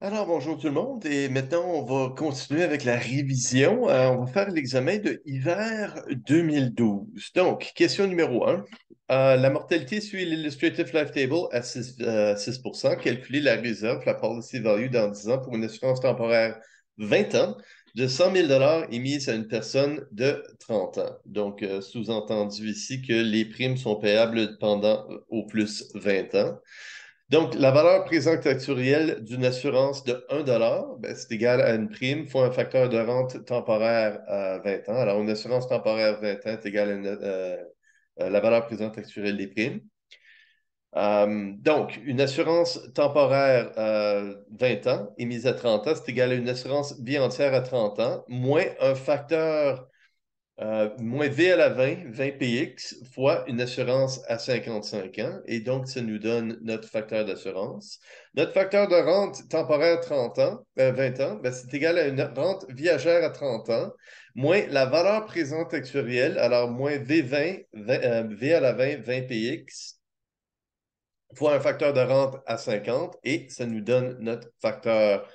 Alors, bonjour tout le monde, et maintenant on va continuer avec la révision. On va faire l'examen de hiver 2012. Donc, question numéro 1. La mortalité suit l'Illustrative Life Table à 6%. Calculer la réserve, la policy value dans 10 ans pour une assurance temporaire 20 ans de 100 000 émise à une personne de 30 ans. Donc, sous-entendu ici que les primes sont payables pendant au plus 20 ans. Donc, la valeur présente actuelle d'une assurance de 1 ben, c'est égal à une prime fois un facteur de rente temporaire à 20 ans. Alors, une assurance temporaire 20 ans est égale à la valeur présente actuelle des primes. Donc, une assurance temporaire 20 ans émise à 30 ans, c'est égal à une assurance vie entière à 30 ans, moins un facteur moins V à la 20 px, fois une assurance à 55 ans. Et donc, ça nous donne notre facteur d'assurance. Notre facteur de rente temporaire 30 ans, 20 ans, ben, c'est égal à une rente viagère à 30 ans, moins la valeur présente actuelle, alors moins V à la 20 px, fois un facteur de rente à 50, et ça nous donne notre facteur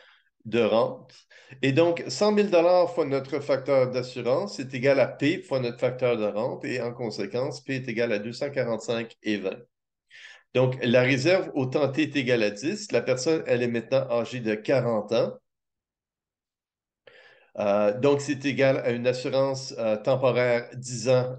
de rente. Et donc, 100 000 fois notre facteur d'assurance est égal à P fois notre facteur de rente. Et en conséquence, P est égal à 245 et 20. Donc, la réserve au temps T est égal à 10. La personne, elle est maintenant âgée de 40 ans. Donc, c'est égal à une assurance temporaire 10 ans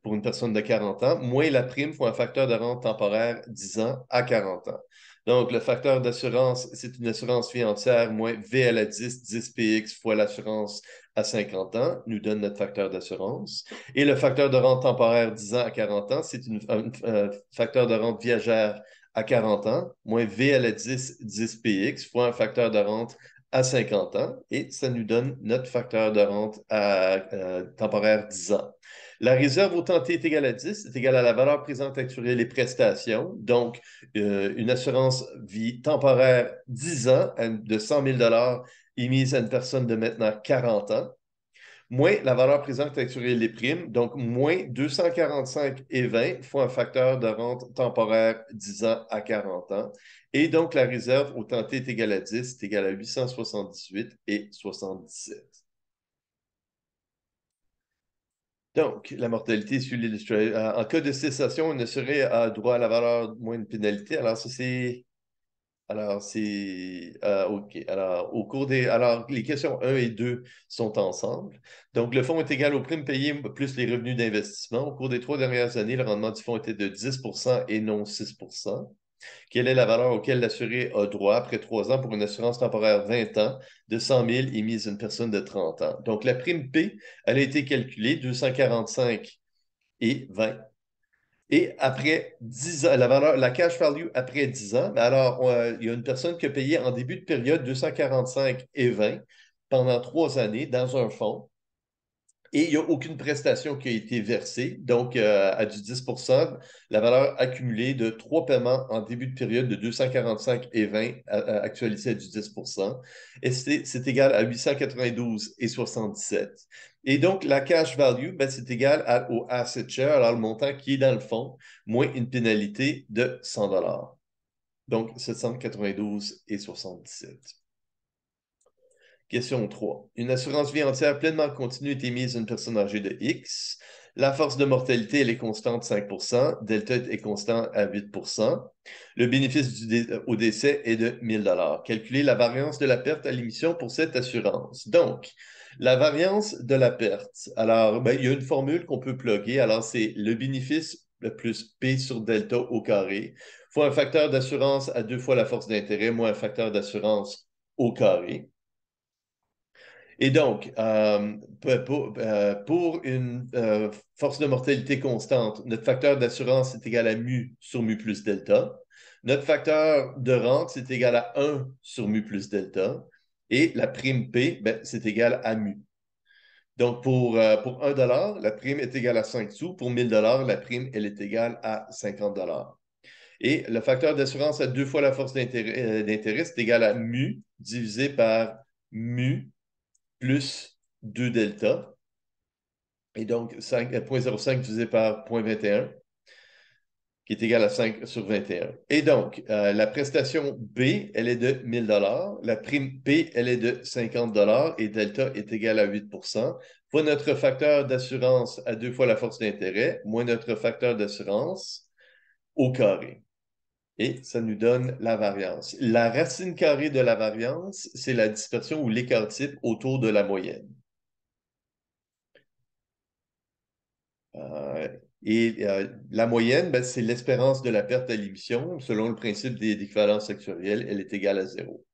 pour une personne de 40 ans, moins la prime pour un facteur de rente temporaire 10 ans à 40 ans. Donc, le facteur d'assurance, c'est une assurance vie entière moins V à la 10 px fois l'assurance à 50 ans, nous donne notre facteur d'assurance. Et le facteur de rente temporaire 10 ans à 40 ans, c'est un facteur de rente viagère à 40 ans, moins V à la 10 px fois un facteur de rente à 50 ans et ça nous donne notre facteur de rente temporaire 10 ans. La réserve au temps T est égale à 10, est égale à la valeur présente actuelle des prestations. Donc, une assurance vie temporaire 10 ans de 100 000 émise à une personne de maintenant 40 ans, moins la valeur présente actuelle des primes, donc moins 245 et 20 fois un facteur de rente temporaire 10 ans à 40 ans. Et donc, la réserve au temps T est égale à 10, est égale à 878 et 77. Donc, la mortalité sur l'illustré. En cas de cessation, on ne serait à droit à la valeur moins une pénalité. Alors, ça, c'est OK. Alors, au cours des. Alors, les questions 1 et 2 sont ensemble. Donc, le fonds est égal aux primes payées plus les revenus d'investissement. Au cours des 3 dernières années, le rendement du fonds était de 10% et non 6%. Quelle est la valeur auquel l'assuré a droit après 3 ans pour une assurance temporaire 20 ans de 100 000 émise à une personne de 30 ans? Donc, la prime P, elle a été calculée 245 et 20. Et après 10 ans, la cash value après 10 ans, ben alors, il y a une personne qui a payé en début de période 245 et 20 pendant 3 années dans un fonds. Et il n'y a aucune prestation qui a été versée. Donc, à du 10 la valeur accumulée de 3 paiements en début de période de 245 et 20 actualisée à du 10. Et c'est égal à 892 et 77. Et donc, la cash value, ben, c'est égal au asset share, alors le montant qui est dans le fonds, moins une pénalité de 100 Donc, 792 et 77. Question 3. Une assurance vie entière pleinement continue est émise à une personne âgée de X. La force de mortalité, elle est constante 5%. Delta est constant à 8%. Le bénéfice au décès est de 1000 dollars. Calculez la variance de la perte à l'émission pour cette assurance. Donc, la variance de la perte. Alors, ben, il y a une formule qu'on peut plugger. Alors, c'est le bénéfice plus P sur delta au carré fois un facteur d'assurance à 2 fois la force d'intérêt moins un facteur d'assurance au carré. Et donc, pour une force de mortalité constante, notre facteur d'assurance est égal à mu sur mu plus delta. Notre facteur de rente, c'est égal à 1 sur mu plus delta. Et la prime P, ben, c'est égal à mu. Donc, pour 1 la prime est égale à 5 sous. Pour 1000 la prime, elle est égale à 50 Et le facteur d'assurance à 2 fois la force d'intérêt, c'est égal à mu divisé par mu plus 2 delta. Et donc, 0,05 divisé par 0,21. qui est égal à 5 sur 21. Et donc, la prestation B, elle est de 1 000 la prime P, elle est de 50 et delta est égal à 8 fois notre facteur d'assurance à 2 fois la force d'intérêt, moins notre facteur d'assurance au carré. Et ça nous donne la variance. La racine carrée de la variance, c'est la dispersion ou l'écart type autour de la moyenne. Euh, la moyenne, ben, c'est l'espérance de la perte à l'émission. Selon le principe d'équivalence sectorielle, elle est égale à 0.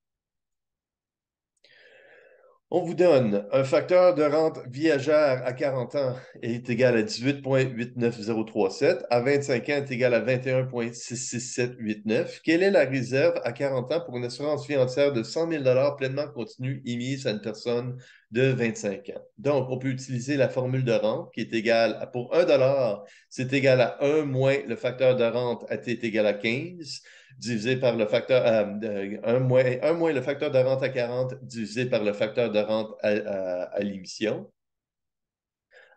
On vous donne un facteur de rente viagère à 40 ans est égal à 18,89037, à 25 ans est égal à 21,66789. Quelle est la réserve à 40 ans pour une assurance vie entière de 100 000 pleinement continue émise à une personne de 25 ans? Donc, on peut utiliser la formule de rente qui est égale à, pour 1 c'est égal à 1 moins le facteur de rente à t est égal à 15 divisé par le facteur, 1 moins le facteur de rente à 40 divisé par le facteur de rente à l'émission.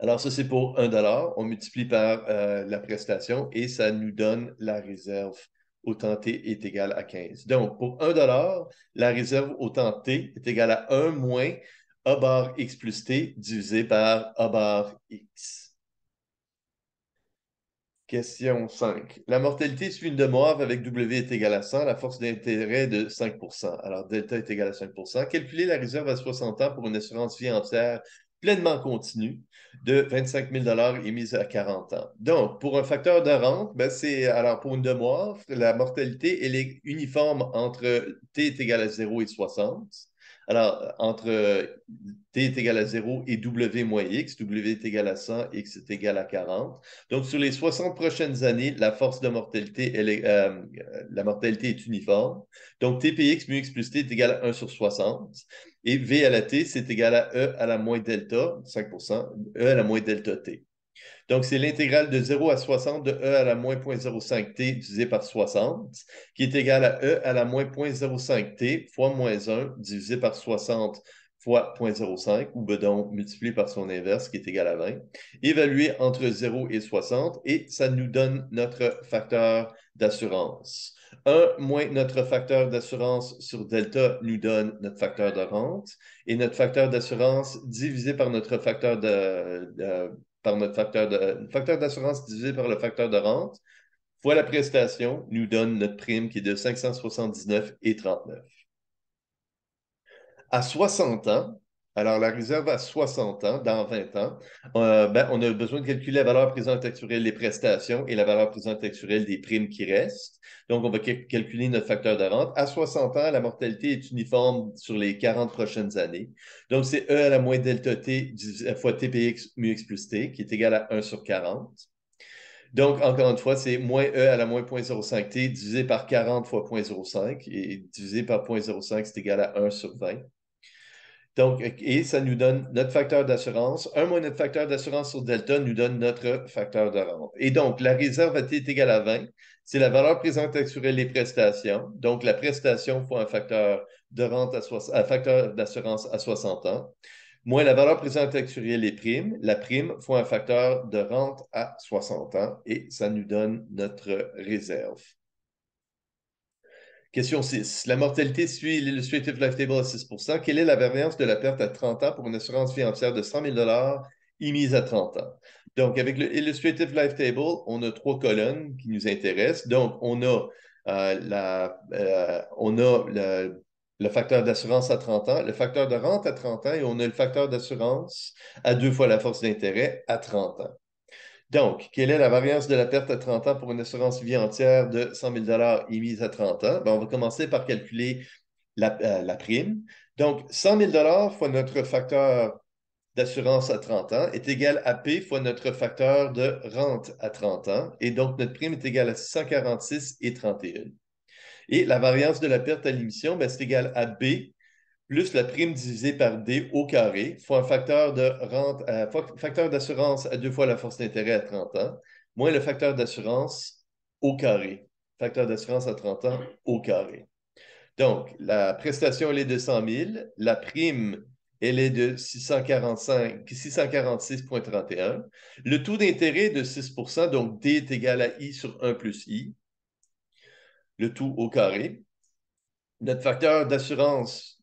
Alors, ça, c'est pour 1 on multiplie par la prestation et ça nous donne la réserve au temps T est égal à 15. Donc, pour 1 la réserve au temps T est égale à 1 moins A bar X plus T divisé par A bar X. Question 5. La mortalité suit une demeure avec W est égal à 100, la force d'intérêt de 5 alors, delta est égal à 5 calculez la réserve à 60 ans pour une assurance vie entière pleinement continue de 25 000 émise à 40 ans. Donc, pour un facteur de rente, ben alors pour une demeure, la mortalité, elle est uniforme entre T est égal à 0 et 60. Alors, entre T est égal à 0 et W moins X, W est égal à 100, X est égal à 40. Donc, sur les 60 prochaines années, la force de mortalité, la mortalité est uniforme. Donc, TPX mu X plus T est égal à 1 sur 60. Et V à la T, c'est égal à E à la moins delta, 5 E à la moins delta T. Donc, c'est l'intégrale de 0 à 60 de E à la moins 0,05T divisé par 60, qui est égal à E à la moins 0,05T fois moins 1 divisé par 60 fois 0,05, ou bedon multiplié par son inverse, qui est égal à 20, évalué entre 0 et 60, et ça nous donne notre facteur d'assurance. 1 moins notre facteur d'assurance sur delta nous donne notre facteur de rente, et notre facteur d'assurance divisé par notre facteur par notre facteur d'assurance divisé par le facteur de rente, fois la prestation, nous donne notre prime qui est de 579,39. À 60 ans, alors la réserve à 60 ans, dans 20 ans, ben, on a besoin de calculer la valeur présente actuelle des prestations et la valeur présente actuelle des primes qui restent. Donc, on va calculer notre facteur de rente. À 60 ans, la mortalité est uniforme sur les 40 prochaines années. Donc, c'est E à la moins delta T fois TPX mu X plus T, qui est égal à 1 sur 40. Donc, encore une fois, c'est moins E à la moins 0,05T divisé par 40 fois 0,05 et divisé par 0,05, c'est égal à 1 sur 20. Donc, et ça nous donne notre facteur d'assurance. 1 moins notre facteur d'assurance sur delta nous donne notre facteur de rente. Et donc, la réserve à T est égale à 20. C'est la valeur présente sur les prestations. Donc, la prestation fois un facteur de rente un facteur d'assurance à 60 ans, moins la valeur présente sur les primes. La prime fois un facteur de rente à 60 ans. Et ça nous donne notre réserve. Question 6. La mortalité suit l'Illustrative Life Table à 6 Quelle est la variance de la perte à 30 ans pour une assurance vie entière de 100 000 émise à 30 ans? Donc, avec le Illustrative Life Table, on a 3 colonnes qui nous intéressent. Donc, on a, le facteur d'assurance à 30 ans, le facteur de rente à 30 ans et on a le facteur d'assurance à 2 fois la force d'intérêt à 30 ans. Donc, quelle est la variance de la perte à 30 ans pour une assurance vie entière de 100 000 émise à 30 ans? Ben, on va commencer par calculer la prime. Donc, 100 000 fois notre facteur d'assurance à 30 ans est égal à P fois notre facteur de rente à 30 ans. Et donc, notre prime est égale à 646,31. Et la variance de la perte à l'émission, ben, c'est égal à B plus la prime divisée par D au carré, fois un facteur de rente, facteur d'assurance à 2 fois la force d'intérêt à 30 ans, moins le facteur d'assurance au carré. Facteur d'assurance à 30 ans au carré. Donc, la prestation, elle est de 100 000. La prime elle est de 646,31. Le taux d'intérêt est de 6 donc D est égal à I sur 1 plus I, le tout au carré. Notre facteur d'assurance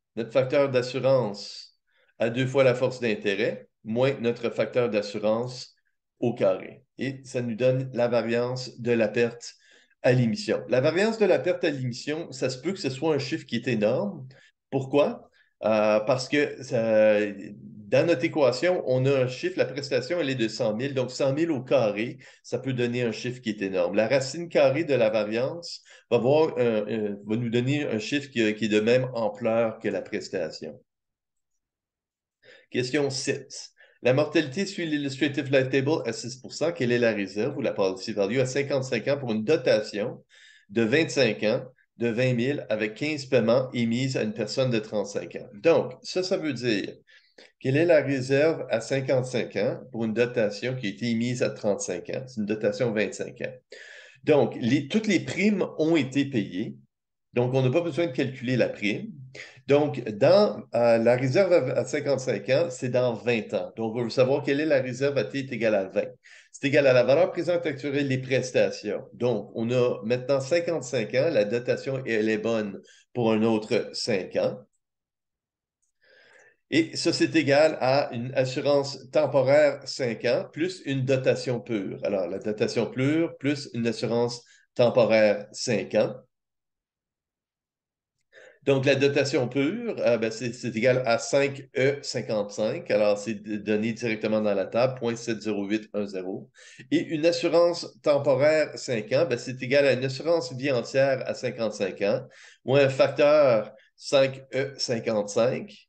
à 2 fois la force d'intérêt, moins notre facteur d'assurance au carré. Et ça nous donne la variance de la perte à l'émission. La variance de la perte à l'émission, ça se peut que ce soit un chiffre qui est énorme. Pourquoi? Parce que dans notre équation, on a un chiffre, la prestation, elle est de 100 000. Donc, 100 000 au carré, ça peut donner un chiffre qui est énorme. La racine carrée de la variance va nous donner un chiffre qui est de même ampleur que la prestation. Question 7. La mortalité suit l'Illustrative Life Table à 6 quelle est la réserve ou la policy value à 55 ans pour une dotation de 25 ans de 20 000 avec 15 paiements émises à une personne de 35 ans. Donc, ça veut dire quelle est la réserve à 55 ans pour une dotation qui a été émise à 35 ans? C'est une dotation 25 ans. Donc, toutes les primes ont été payées. Donc, on n'a pas besoin de calculer la prime. Donc, dans la réserve à 55 ans, c'est dans 20 ans. Donc, on veut savoir quelle est la réserve à T est égale à 20. C'est égal à la valeur présente actuelle des prestations. Donc, on a maintenant 55 ans. La dotation, elle est bonne pour un autre 5 ans. Et ça, c'est égal à une assurance temporaire 5 ans plus une dotation pure. Alors, la dotation pure plus une assurance temporaire 5 ans. Donc, la dotation pure, ben, c'est égal à 5E55. Alors, c'est donné directement dans la table, 0.70810. Et une assurance temporaire 5 ans, ben, c'est égal à une assurance vie entière à 55 ans, ou un facteur 5E55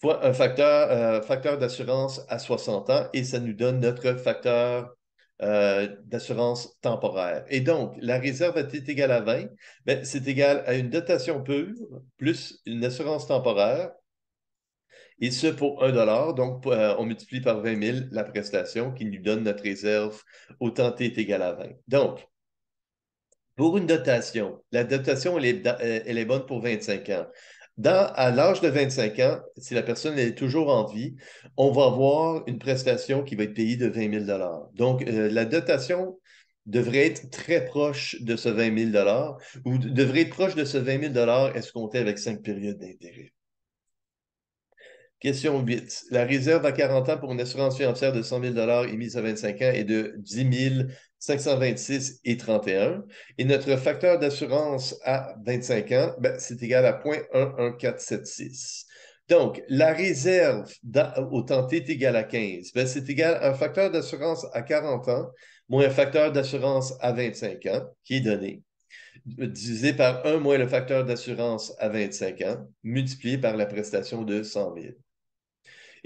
fois un facteur d'assurance à 60 ans, et ça nous donne notre facteur d'assurance temporaire. Et donc, la réserve est égale à 20, ben, c'est égal à une dotation pure plus une assurance temporaire, et ce pour 1 $. Donc, on multiplie par 20 000 la prestation qui nous donne notre réserve autant T est égal à 20. Donc, pour une dotation, la dotation, elle est bonne pour 25 ans. À l'âge de 25 ans, si la personne est toujours en vie, on va avoir une prestation qui va être payée de 20 000 Donc, la dotation devrait être très proche de ce 20 000 ou devrait être proche de ce 20 000 escompté avec 5 périodes d'intérêt. Question 8. La réserve à 40 ans pour une assurance financière de 100 000 émise à 25 ans est de 10 526 et 31. Et notre facteur d'assurance à 25 ans, ben, c'est égal à 0.11476. Donc, la réserve au temps T est égal à 15. Ben, c'est égal à un facteur d'assurance à 40 ans moins un facteur d'assurance à 25 ans qui est donné divisé par 1 moins le facteur d'assurance à 25 ans, multiplié par la prestation de 100 000.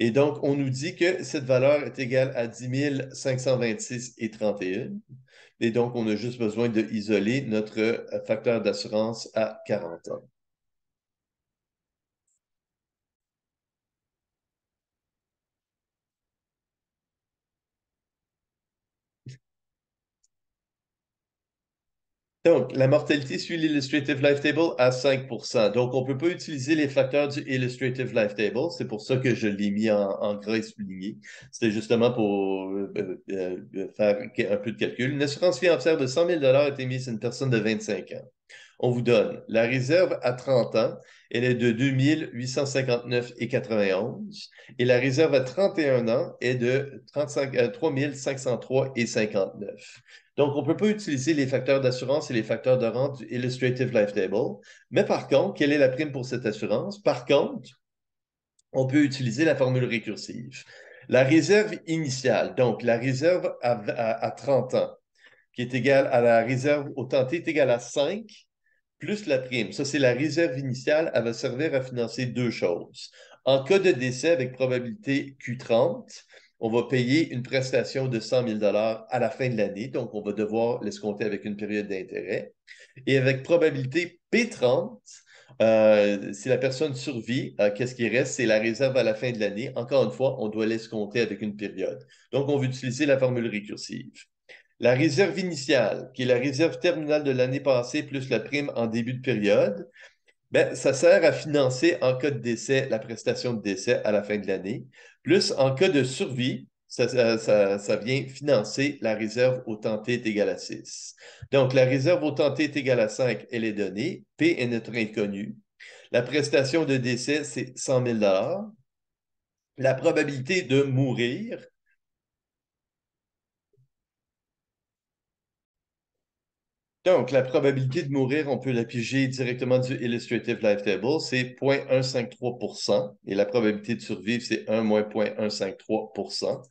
Et donc, on nous dit que cette valeur est égale à 10 526 et 31. Et donc, on a juste besoin d'isoler notre facteur d'assurance à 40 ans. Donc, la mortalité suit l'Illustrative Life Table à 5 Donc, on ne peut pas utiliser les facteurs du Illustrative Life Table. C'est pour ça que je l'ai mis en gras et souligné. C'était justement pour faire un peu de calcul. Une assurance financière de 100 000 a été mise à une personne de 25 ans. On vous donne la réserve à 30 ans, elle est de 2 859,91 et la réserve à 31 ans est de 3 503,59. Donc, on ne peut pas utiliser les facteurs d'assurance et les facteurs de rente du Illustrative Life Table. Mais par contre, quelle est la prime pour cette assurance? Par contre, on peut utiliser la formule récursive. La réserve initiale, donc la réserve à 30 ans, qui est égale à la réserve au temps T est égale à 5 plus la prime. Ça, c'est la réserve initiale. Elle va servir à financer deux choses. En cas de décès avec probabilité Q30, on va payer une prestation de 100 000 à la fin de l'année. Donc, on va devoir l'escompter avec une période d'intérêt. Et avec probabilité P30, si la personne survit, qu'est-ce qui reste? C'est la réserve à la fin de l'année. Encore une fois, on doit l'escompter avec une période. Donc, on va utiliser la formule récursive. La réserve initiale, qui est la réserve terminale de l'année passée plus la prime en début de période, Ben, ça sert à financer en cas de décès la prestation de décès à la fin de l'année. Plus en cas de survie, ça vient financer la réserve au temps t est égal à 6. Donc, la réserve au temps t est égal à 5, elle est donnée. P est notre inconnu. La prestation de décès, c'est 100 000. La probabilité de mourir, donc la probabilité de mourir, on peut la piger directement du Illustrative Life Table, c'est 0,153 et la probabilité de survivre, c'est 1 moins 0,153.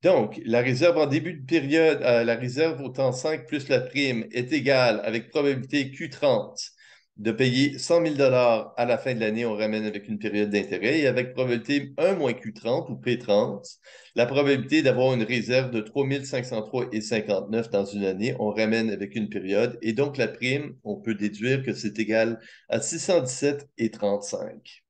Donc, la réserve en début de période, la réserve au temps 5 plus la prime est égale avec probabilité Q30 de payer 100 000 à la fin de l'année, on ramène avec une période d'intérêt, et avec probabilité 1 moins Q30 ou P30, la probabilité d'avoir une réserve de 3503,59 dans une année, on ramène avec une période, et donc la prime, on peut déduire que c'est égal à 617,35.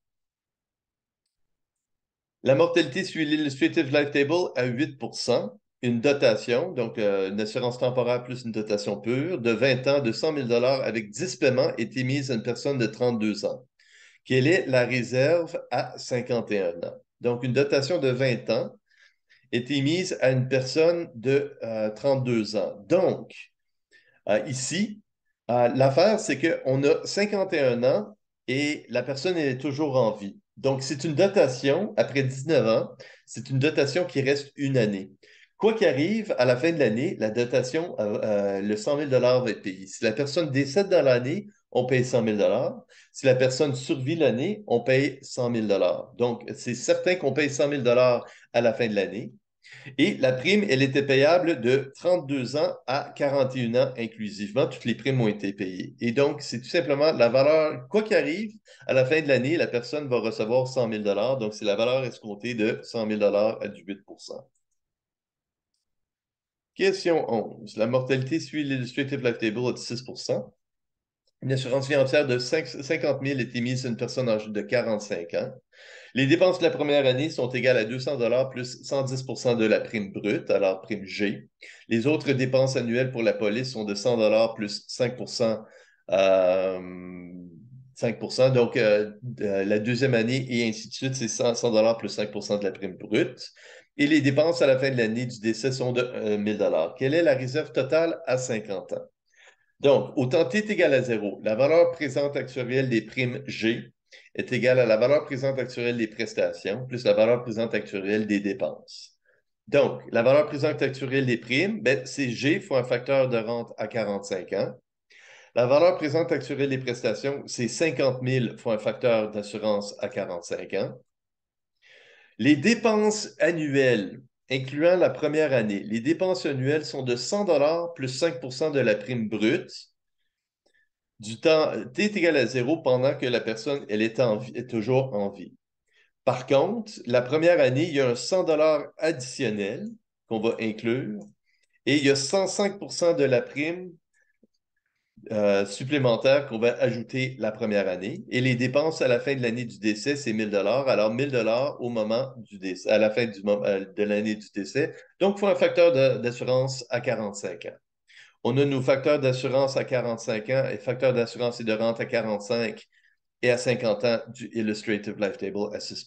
La mortalité suit l'Illustrative Life Table à 8%, une dotation, donc une assurance temporaire plus une dotation pure, de 20 ans de 100 000 avec 10 paiements est émise à une personne de 32 ans. Quelle est la réserve à 51 ans? Donc, une dotation de 20 ans est émise à une personne de 32 ans. Donc, ici, l'affaire, c'est qu'on a 51 ans et la personne est toujours en vie. Donc, c'est une dotation, après 19 ans, c'est une dotation qui reste une année. Quoi qu'arrive, à la fin de l'année, la dotation, le 100 000 va être payé. Si la personne décède dans l'année, on paye 100 000. Si la personne survit l'année, on paye 100 000. Donc, c'est certain qu'on paye 100 000 à la fin de l'année. Et la prime, elle était payable de 32 ans à 41 ans inclusivement. Toutes les primes ont été payées. Et donc, c'est tout simplement la valeur, quoi qu'arrive, à la fin de l'année, la personne va recevoir 100 000. Donc, c'est la valeur escomptée de 100 000 à du 8. Question 11. La mortalité suit l'Illustrative Life Table à 6%. Une assurance vie entière de 50 000 est émise sur une personne âgée de 45 ans. Les dépenses de la première année sont égales à 200 plus 110 de la prime brute, alors prime G. Les autres dépenses annuelles pour la police sont de 100 plus 5 euh, 5 donc la deuxième année et ainsi de suite, c'est 100 plus 5 de la prime brute. Et les dépenses à la fin de l'année du décès sont de 1000 Quelle est la réserve totale à 50 ans? Donc, autant t est égal à 0, la valeur présente actuelle des primes G est égale à la valeur présente actuelle des prestations plus la valeur présente actuelle des dépenses. Donc, la valeur présente actuelle des primes, ben, c'est G fois un facteur de rente à 45 ans. La valeur présente actuelle des prestations, c'est 50 000 fois un facteur d'assurance à 45 ans. Les dépenses annuelles, incluant la première année, les dépenses annuelles sont de 100 plus 5 de la prime brute du temps t est égal à 0 pendant que la personne elle est toujours en vie. Par contre, la première année, il y a un 100 additionnel qu'on va inclure et il y a 105 de la prime supplémentaire qu'on va ajouter la première année. Et les dépenses à la fin de l'année du décès, c'est 1000 Alors, 1000 au moment du décès, à la fin de l'année du décès. Donc, il faut un facteur d'assurance à 45 ans. On a nos facteurs d'assurance à 45 ans et facteurs d'assurance et de rente à 45 et à 50 ans du Illustrative Life Table à 6.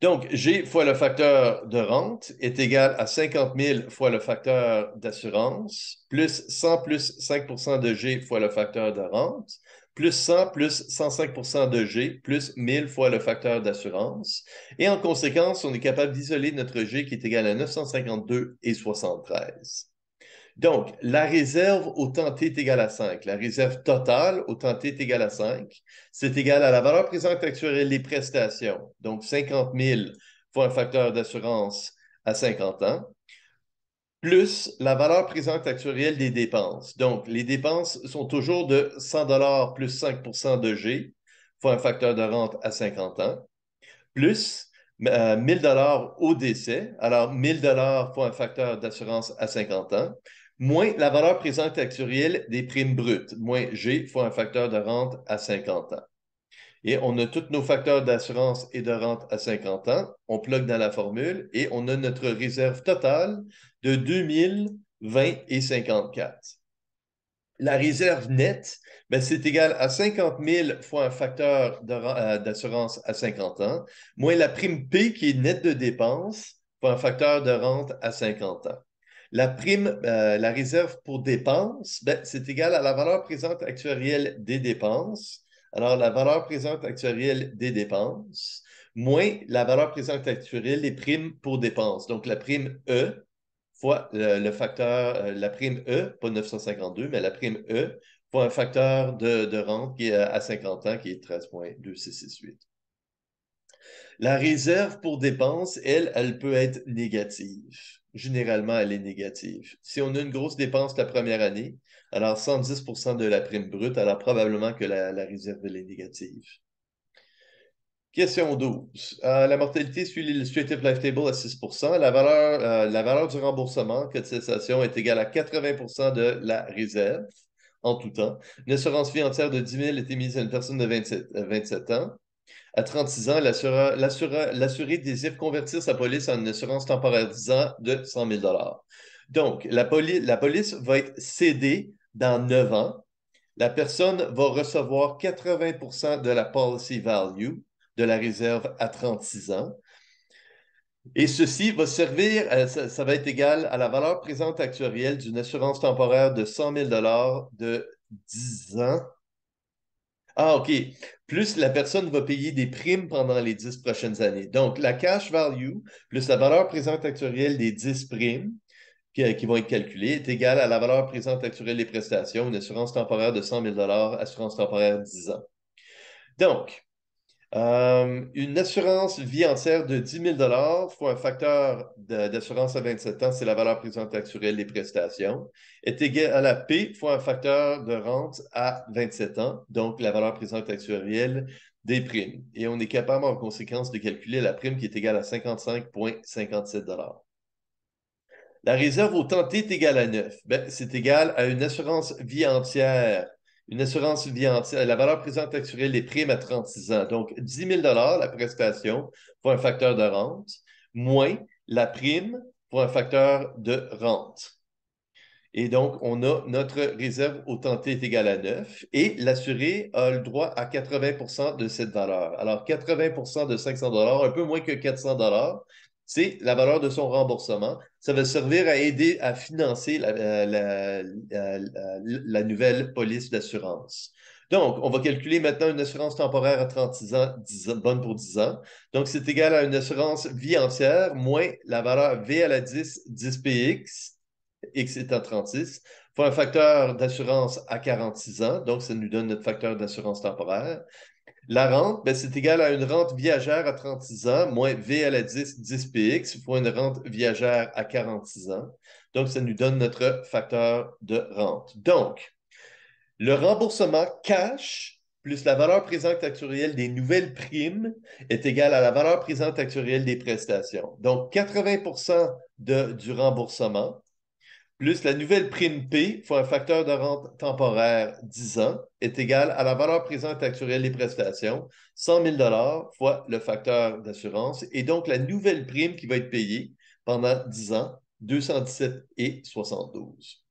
Donc, G fois le facteur de rente est égal à 50 000 fois le facteur d'assurance, plus 100 plus 5 de G fois le facteur de rente, plus 100 plus 105 de G, plus 1000 fois le facteur d'assurance. Et en conséquence, on est capable d'isoler notre G qui est égal à 952,73. Donc, la réserve au temps t est égal à 5. La réserve totale au temps t est égal à 5. C'est égal à la valeur présente actuelle des prestations, donc 50 000 fois un facteur d'assurance à 50 ans, plus la valeur présente actuelle des dépenses. Donc, les dépenses sont toujours de 100 plus 5 de G fois un facteur de rente à 50 ans, plus 1000 au décès, alors 1000 fois un facteur d'assurance à 50 ans, moins la valeur présente actuelle des primes brutes, moins G fois un facteur de rente à 50 ans. Et on a tous nos facteurs d'assurance et de rente à 50 ans, on plug dans la formule et on a notre réserve totale de 2020 et 54. La réserve nette, ben, c'est égal à 50 000 fois un facteur d'assurance à 50 ans, moins la prime P qui est nette de dépenses fois un facteur de rente à 50 ans. La prime, la réserve pour dépenses, ben, c'est égal à la valeur présente actuarielle des dépenses. Alors, la valeur présente actuarielle des dépenses, moins la valeur présente actuarielle des primes pour dépenses. Donc, la prime E fois le facteur, la prime E, pas 952, mais la prime E, fois un facteur de rente qui est à 50 ans, qui est 13,2668. La réserve pour dépenses, elle peut être négative. Généralement, elle est négative. Si on a une grosse dépense la première année, alors 110 de la prime brute, alors probablement que la réserve, elle est négative. Question 12. La mortalité suit l'Illustrative Life Table à 6 la valeur du remboursement, cotisation, est égale à 80 de la réserve en tout temps. Une assurance vie entière de 10 000 est émise à une personne de 27 ans. À 36 ans, l'assuré désire convertir sa police en une assurance temporaire 10 ans de 100 000 Donc, la police va être cédée dans 9 ans. La personne va recevoir 80 de la policy value de la réserve à 36 ans. Et ceci va servir, ça va être égal à la valeur présente actuarielle d'une assurance temporaire de 100 000 de 10 ans. Ah, OK. Plus la personne va payer des primes pendant les 10 prochaines années. Donc, la cash value plus la valeur présente actuarielle des 10 primes qui vont être calculées est égale à la valeur présente actuarielle des prestations, une assurance temporaire de 100 000 assurance temporaire 10 ans. Donc, une assurance vie entière de 10 000 fois un facteur d'assurance à 27 ans, c'est la valeur présente actuelle des prestations, est égal à la P fois un facteur de rente à 27 ans, donc la valeur présente actuelle des primes. Et on est capable en conséquence de calculer la prime qui est égale à 55,57 La réserve au temps T est égale à 9. Ben, c'est égal à une assurance vie entière. Une assurance vie entière, la valeur présente actuelle des primes à 36 ans. Donc, 10 000 la prestation pour un facteur de rente, moins la prime pour un facteur de rente. Et donc, on a notre réserve au temps T est égale à 9 et l'assuré a le droit à 80 de cette valeur. Alors, 80 de 500 un peu moins que 400 c'est la valeur de son remboursement. Ça va servir à aider à financer la nouvelle police d'assurance. Donc, on va calculer maintenant une assurance temporaire à 36 ans, 10 ans, bonne pour 10 ans. Donc, c'est égal à une assurance vie entière moins la valeur V à la 10, 10PX, X étant 36, fois un facteur d'assurance à 46 ans. Donc, ça nous donne notre facteur d'assurance temporaire. La rente, ben, c'est égal à une rente viagère à 36 ans, moins V à la 10, 10PX, fois une rente viagère à 46 ans. Donc, ça nous donne notre facteur de rente. Donc, le remboursement cash plus la valeur présente actuarielle des nouvelles primes est égal à la valeur présente actuarielle des prestations. Donc, 80 du remboursement plus la nouvelle prime P fois un facteur de rente temporaire 10 ans est égal à la valeur présente actuelle des prestations, 100 000 fois le facteur d'assurance, et donc la nouvelle prime qui va être payée pendant 10 ans, 217,72.